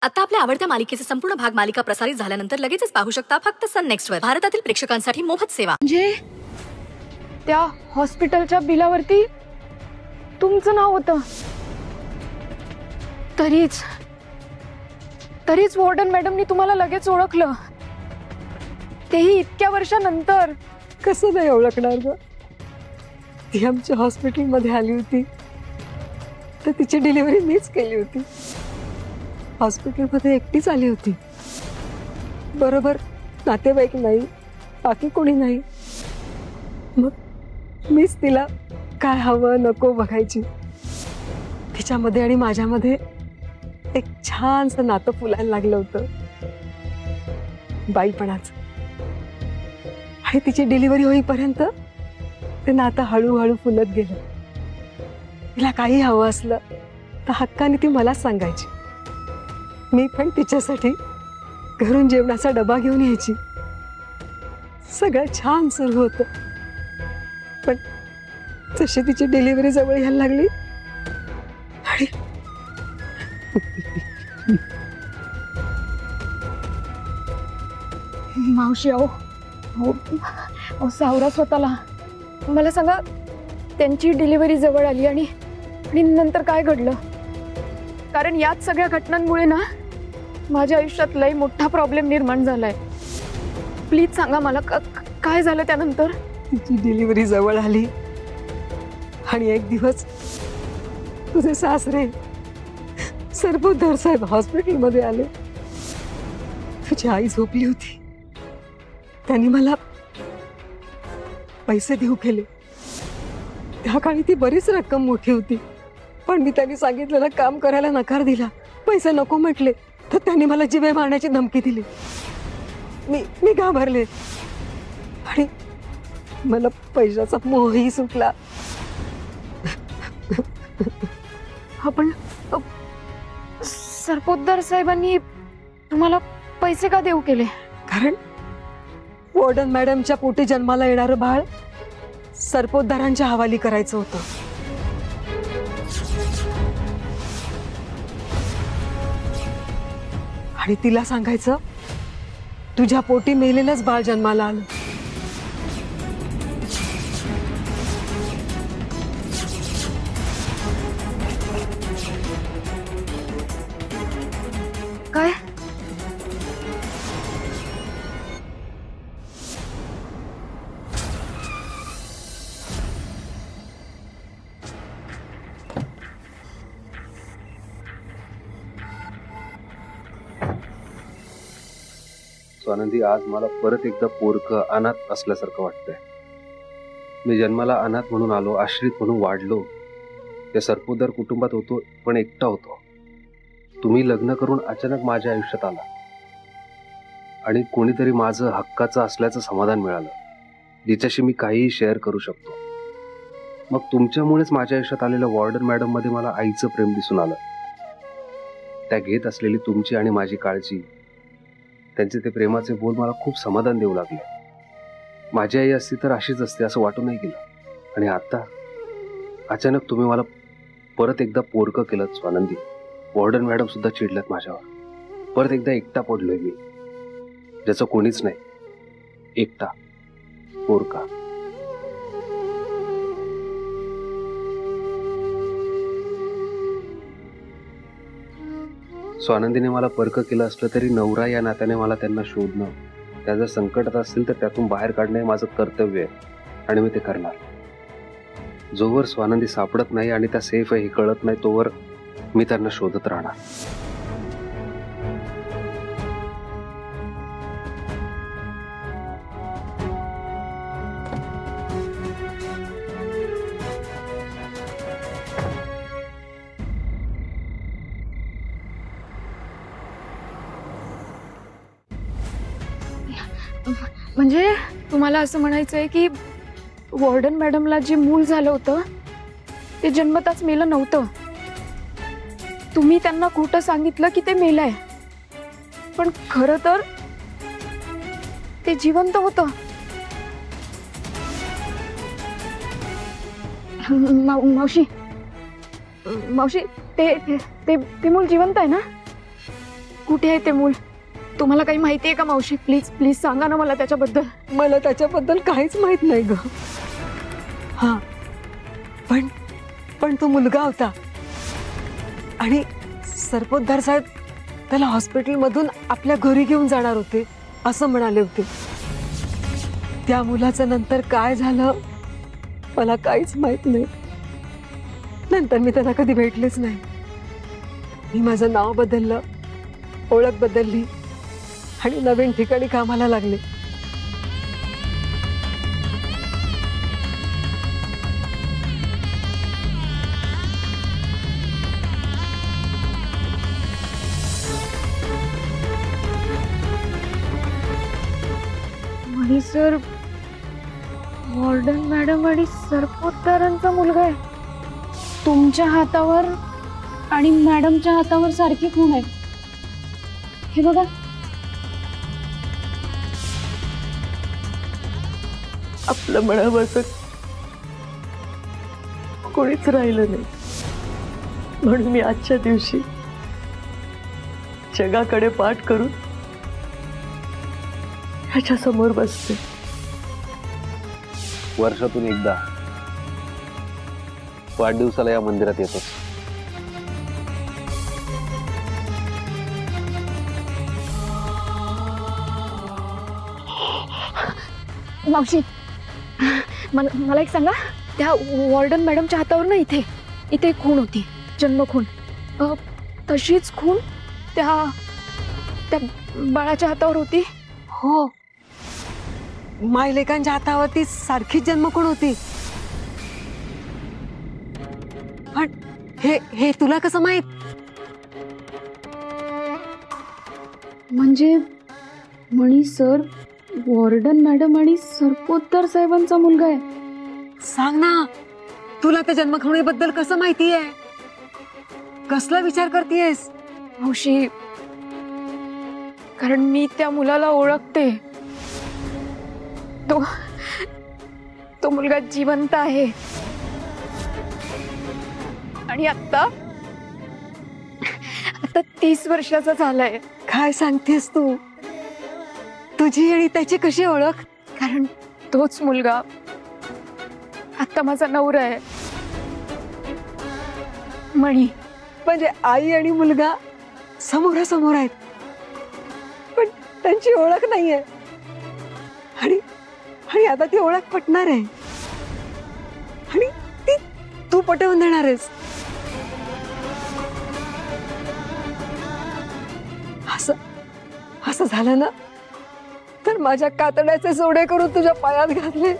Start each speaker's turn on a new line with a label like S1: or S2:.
S1: आता आपल्या आवडत्या मालिकेचे संपूर्ण भाग मालिका प्रसारित झाल्यानंतर लगेचच पाहू शकता फक्त सन नेक्स्ट वर. भारतातील प्रेक्षकांसाठी मोफत सेवा.
S2: म्हणजे त्या हॉस्पिटलच्या बिलावरती तुमचं नाव होतं. तरीच वॉर्डन मॅडमनी तुम्हाला लगेच ओळखलं, तेही इतक्या वर्षानंतर.
S3: कसं नाही ओळखणार ग? ती आमच्या हॉस्पिटलमध्ये आली होती तर तिची डिलिव्हरी मीच केली होती. हॉस्पिटलमध्ये एकटीच आली होती, बरोबर नातेवाईक नाही, बाकी कोणी नाही. मग मीच तिला काय हवं नको बघायची. तिच्यामध्ये आणि माझ्यामध्ये एक छानसं नातं फुलायला लागलं होतं बाईपणाचं. आणि तिची डिलिव्हरी होईपर्यंत ते नातं हळूहळू फुलत गेलं. तिला काही हवं असलं तर हक्काने ती मलाच सांगायची. मी पण तिच्यासाठी घरून जेवणाचा डबा घेऊन यायची. सगळं छान सुरू होतं. पण जशी तिची डिलिव्हरी जवळ यायला लागली आणि
S2: मावशी अहो सावरा स्वतःला. मला सांगा, त्यांची डिलिव्हरी जवळ आली आणि नंतर काय घडलं? कारण याच सगळ्या घटनांमुळे ना माझ्या आयुष्यात लई मोठा प्रॉब्लेम निर्माण झालाय. प्लीज सांगा मला काय झालं त्यानंतर.
S3: तिची डिलिव्हरी जवळ आली आणि एक दिवस तुझे सासरे सरपोतदार साहेब हॉस्पिटलमध्ये आले. तुझी आई झोपली होती. त्यांनी मला पैसे देऊ केले. त्या काळी ती बरीच रक्कम मोठी होती, पण मी त्यांनी सांगितलेलं काम करायला नकार दिला. पैसे नको म्हटले तर त्यांनी मला जीवे मारण्याची धमकी दिली. मी घाबरले आणि मला पैशाचा मोहही सुटला.
S2: आपण सरपोतदार साहेबांनी तुम्हाला पैसे का देऊ केले?
S3: कारण वॉर्डन मॅडमच्या पोटी जन्माला येणारं बाळ सरपोतदारांच्या हवाली करायचं होतं. आणि तिला सांगायचं तुझ्या पोटी मेलेलंच बाळ जन्माला आलं.
S2: काय?
S4: स्वानंदी, आज मला परत एकदा पोरकं अनाथ असल्यासारखं वाटतंय. मी जन्माला अनाथ म्हणून आलो, आश्रित म्हणून वाढलो, त्या सरपोतदार कुटुंबात होतो, पण एकटा होतो. तुम्ही लग्न करून अचानक माझ्या आयुष्यात आला आणि कोणीतरी माझं हक्काचं असल्याचं समाधान मिळालं, जिच्याशी मी काहीही शेअर करू शकतो. मग तुमच्यामुळेच माझ्या आयुष्यात आलेल्या वॉर्डन मॅडम मध्ये मला आईचं प्रेम दिसून आलं. त्या घेत असलेली तुमची आणि माझी काळजी, त्यांचे ते प्रेमाचे बोल मला खूप समाधान देऊ लागले. माझी आई असती तर अशीच असते असं वाटू नाही गेलं. आणि आता अचानक तुम्ही मला परत एकदा पोरकं केलं स्वानंदी. वॉर्डन मॅडम सुद्धा चिडल्यात माझ्यावर. परत एकदा एकटा पडलोय मी, ज्याचं कोणीच नाही. एकटा पोरका. स्वानंदीने मला परक केलं असलं तरी नवरा या नात्याने मला त्यांना शोधणं, त्या जर संकटात असतील तर त्यातून बाहेर काढणं हे माझं कर्तव्य आहे आणि मी ते करणार. जोवर स्वानंदी सापडत नाही आणि त्या सेफ आहे हे कळत नाही तोवर मी त्यांना शोधत राहणार.
S2: म्हणजे तुम्हाला असं म्हणायचंय की वॉर्डन मॅडमला जे मूल झालं होतं ते जन्मताच मेलं नव्हतं. तुम्ही त्यांना खोटं सांगितलं की ते मेलंय, पण खरं तर ते जिवंत होतं. मावशी मावशी ते ते ते मूल जिवंत आहे ना? कुठे आहे ते मूल? तुम्हाला काही माहिती आहे का मावशी? प्लीज प्लीज सांगा ना मला त्याच्याबद्दल.
S3: मला त्याच्याबद्दल काहीच माहित नाही ग. हा, पण पण तो मुलगा होता आणि सरपोतदार साहेब त्याला हॉस्पिटलमधून आपल्या घरी घेऊन जाणार होते असं म्हणाले होते. त्या मुलाचं नंतर काय झालं मला काहीच माहित नाही. नंतर मी त्याला कधी भेटलेच नाही. मी माझं नाव बदललं, ओळख बदलली आणि नवीन ठिकाणी कामाला लागले.
S2: मणी सर वॉर्डन मॅडम आणि सरपोतदारांचा मुलगा आहे. तुमच्या हातावर आणि मॅडमच्या हातावर सारखी खून आहे. हे बघा.
S3: आपलं म्हणावंसं कोणीच राहिलं नाही म्हणून मी आजच्या दिवशी जगाकडे पाठ करून ह्याच्या समोर बसते.
S4: वर्षातून एकदा वाढदिवसाला या मंदिरात येतो.
S2: मावशी मला एक सांगा. त्या वॉर्डन मॅडमच्या हातावर ना इथे इथे खून होती, जन्मखून. तशीच खून त्या त्या बाळाच्या हातावर होती.
S3: हो, मायलेकांच्या हातावरती सारखीच जन्मखूण होती. पण हे तुला कसं माहित?
S2: म्हणजे मणी सर वॉर्डन मॅडम आणि सरपोतदार साहेबांचा मुलगा आहे.
S3: सांग ना, तुला त्या जन्मखुणीबद्दल कसं माहिती आहे? कसला विचार करतेयस?
S2: मावशी, कारण मी त्या मुलाला ओळखते. तो मुलगा जिवंत आहे आणि आता 30 वर्षाचा झालाय.
S3: काय सांगतेस तू? तुझी आणि त्याची कशी ओळख?
S2: कारण तोच मुलगा आता माझा नवरा आहे, मणी.
S3: म्हणजे आई आणि मुलगा समोरासमोर आहेत, पण त्यांची ओळख नाहीये. आणि आता ती ओळख पटणार आहे आणि ती तू पटवून देणार आहेस. असं झालं ना तर माझ्या कातड्याचे सोडे करून तुझ्या पायात घातले